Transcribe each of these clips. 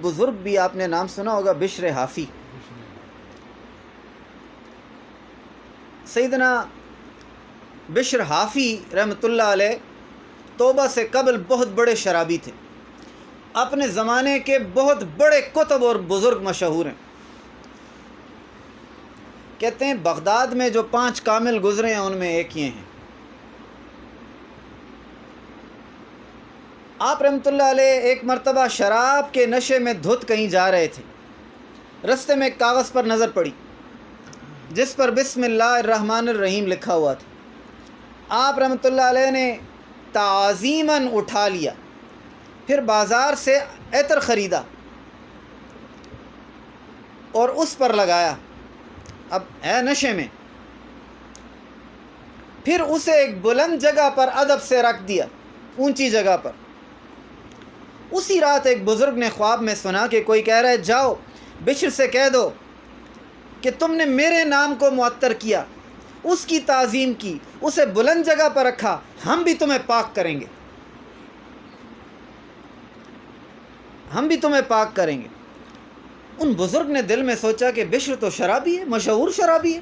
بزرگ بھی آپ نے نام سنا ہوگا، بشر حافی۔ سیدنا بشر حافی رحمۃ اللہ علیہ توبہ سے قبل بہت بڑے شرابی تھے، اپنے زمانے کے بہت بڑے کتب اور بزرگ مشہور ہیں۔ کہتے ہیں بغداد میں جو 5 کامل گزرے ہیں ان میں ایک یہ ہیں۔ آپ رحمۃ اللہ علیہ ایک مرتبہ شراب کے نشے میں دھت کہیں جا رہے تھے، رستے میں ایک کاغذ پر نظر پڑی جس پر بسم اللہ الرحمن الرحیم لکھا ہوا تھا۔ آپ رحمۃ اللہ علیہ نے تعظیماً اٹھا لیا، پھر بازار سے عطر خریدا اور اس پر لگایا، اب ہے نشے میں، پھر اسے ایک بلند جگہ پر ادب سے رکھ دیا، اونچی جگہ پر۔ اسی رات ایک بزرگ نے خواب میں سنا کہ کوئی کہہ رہا ہے جاؤ بشر سے کہہ دو کہ تم نے میرے نام کو معطر کیا، اس کی تعظیم کی، اسے بلند جگہ پر رکھا، ہم بھی تمہیں پاک کریں گے، ہم بھی تمہیں پاک کریں گے۔ ان بزرگ نے دل میں سوچا کہ بشر تو شرابی ہے، مشہور شرابی ہے،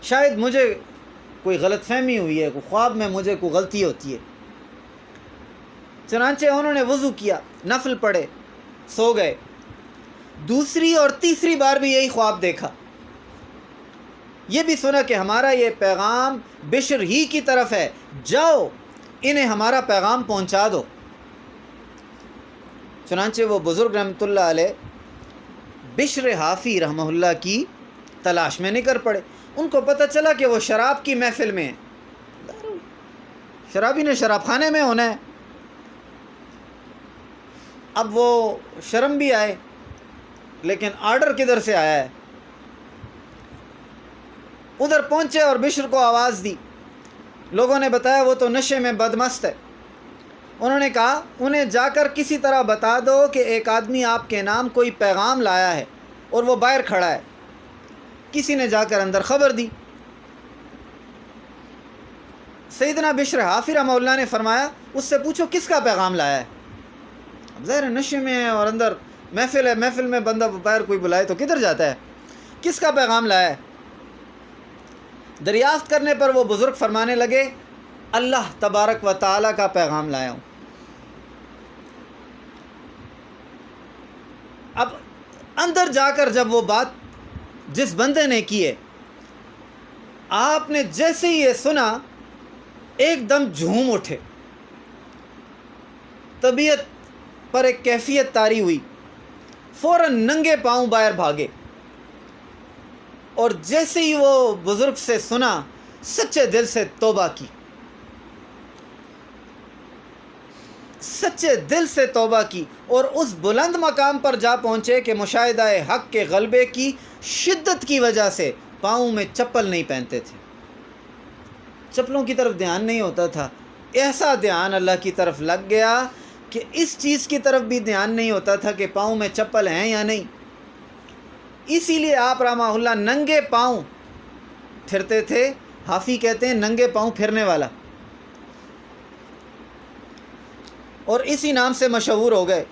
شاید مجھے کوئی غلط فہمی ہوئی ہے، کوئی خواب میں مجھے کوئی غلطی ہوتی ہے۔ چنانچہ انہوں نے وضو کیا، نفل پڑھے، سو گئے۔ دوسری اور تیسری بار بھی یہی خواب دیکھا، یہ بھی سنا کہ ہمارا یہ پیغام بشر ہی کی طرف ہے، جاؤ انہیں ہمارا پیغام پہنچا دو۔ چنانچہ وہ بزرگ رحمۃ اللہ علیہ بشر حافی رحمہ اللہ کی تلاش میں نکل پڑے۔ ان کو پتہ چلا کہ وہ شراب کی محفل میں ہیں، شرابی نے شراب خانے میں ہونا ہے۔ اب وہ شرم بھی آئے، لیکن آرڈر کدھر سے آیا ہے؟ ادھر پہنچے اور بشر کو آواز دی، لوگوں نے بتایا وہ تو نشے میں بدمست ہے۔ انہوں نے کہا انہیں جا کر کسی طرح بتا دو کہ ایک آدمی آپ کے نام کوئی پیغام لایا ہے اور وہ باہر کھڑا ہے۔ کسی نے جا کر اندر خبر دی۔ سیدنا بشر حافی رحمہ اللہ نے فرمایا اس سے پوچھو کس کا پیغام لایا ہے۔ اب ظاہر نشے میں ہے اور اندر محفل ہے، محفل میں بندہ باہر کوئی بلائے تو کدھر جاتا ہے، کس کا پیغام لایا ہے؟ دریافت کرنے پر وہ بزرگ فرمانے لگے اللہ تبارک و تعالیٰ کا پیغام لایا ہوں۔ اب اندر جا کر جب وہ بات جس بندے نے کی ہے، آپ نے جیسے ہی یہ سنا ایک دم جھوم اٹھے، طبیعت پر ایک کیفیت طاری ہوئی، فوراً ننگے پاؤں باہر بھاگے، اور جیسے ہی وہ بزرگ سے سنا سچے دل سے توبہ کی، سچے دل سے توبہ کی، اور اس بلند مقام پر جا پہنچے کہ مشاہدہ حق کے غلبے کی شدت کی وجہ سے پاؤں میں چپل نہیں پہنتے تھے، چپلوں کی طرف دھیان نہیں ہوتا تھا۔ ایسا دھیان اللہ کی طرف لگ گیا کہ اس چیز کی طرف بھی دھیان نہیں ہوتا تھا کہ پاؤں میں چپل ہیں یا نہیں۔ اسی لیے آپ رحمہ اللہ ننگے پاؤں پھرتے تھے، حافی کہتے ہیں ننگے پاؤں پھرنے والا، اور اسی نام سے مشہور ہو گئے۔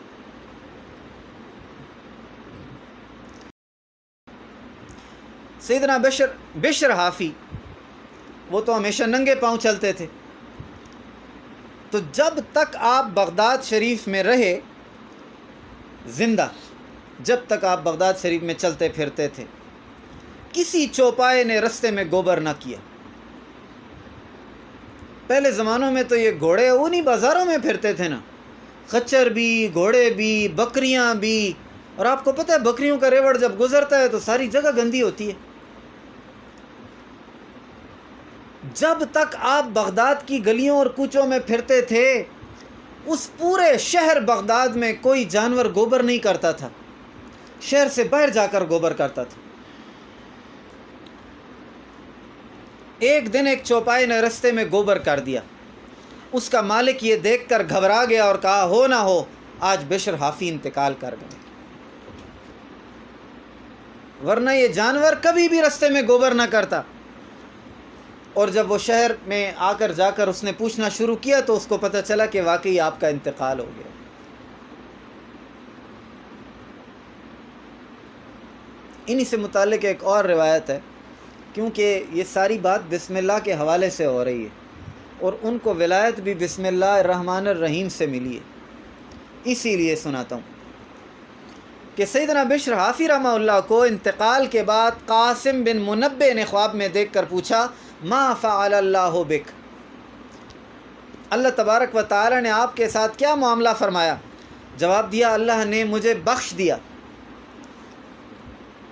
سیدنا بشر حافی وہ تو ہمیشہ ننگے پاؤں چلتے تھے، تو جب تک آپ بغداد شریف میں رہے زندہ، جب تک آپ بغداد شریف میں چلتے پھرتے تھے، کسی چوپائے نے رستے میں گوبر نہ کیا۔ پہلے زمانوں میں تو یہ گھوڑے انہی بازاروں میں پھرتے تھے نا، خچر بھی، گھوڑے بھی، بکریاں بھی، اور آپ کو پتہ ہے بکریوں کا ریوڑ جب گزرتا ہے تو ساری جگہ گندی ہوتی ہے۔ جب تک آپ بغداد کی گلیوں اور کوچوں میں پھرتے تھے، اس پورے شہر بغداد میں کوئی جانور گوبر نہیں کرتا تھا، شہر سے باہر جا کر گوبر کرتا تھا۔ ایک دن ایک چوپائے نے رستے میں گوبر کر دیا، اس کا مالک یہ دیکھ کر گھبرا گیا اور کہا ہو نہ ہو آج بشر حافی انتقال کر گئے، ورنہ یہ جانور کبھی بھی رستے میں گوبر نہ کرتا۔ اور جب وہ شہر میں آ کر جا کر اس نے پوچھنا شروع کیا تو اس کو پتہ چلا کہ واقعی آپ کا انتقال ہو گیا۔ انہی سے متعلق ایک اور روایت ہے، کیونکہ یہ ساری بات بسم اللہ کے حوالے سے ہو رہی ہے اور ان کو ولایت بھی بسم اللہ الرحمن الرحیم سے ملی ہے، اسی لیے سناتا ہوں کہ سیدنا بشر حافی رحمہ اللہ کو انتقال کے بعد قاسم بن منبع نے خواب میں دیکھ کر پوچھا ما فعل اللہ بک، اللہ تبارک و تعالی نے آپ کے ساتھ کیا معاملہ فرمایا؟ جواب دیا اللہ نے مجھے بخش دیا،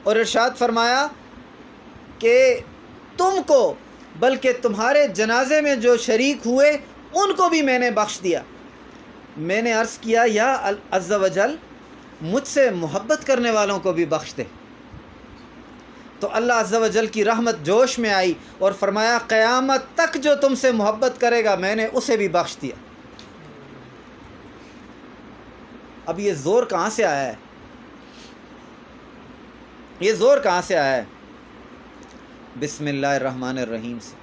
اور ارشاد فرمایا کہ تم کو بلکہ تمہارے جنازے میں جو شریک ہوئے ان کو بھی میں نے بخش دیا۔ میں نے عرض کیا یا عز و جل مجھ سے محبت کرنے والوں کو بھی بخش دے، تو اللہ عز و جل کی رحمت جوش میں آئی اور فرمایا قیامت تک جو تم سے محبت کرے گا میں نے اسے بھی بخش دیا۔ اب یہ زور کہاں سے آیا ہے؟ یہ زور کہاں سے آیا ہے؟ بسم اللہ الرحمن الرحیم سے۔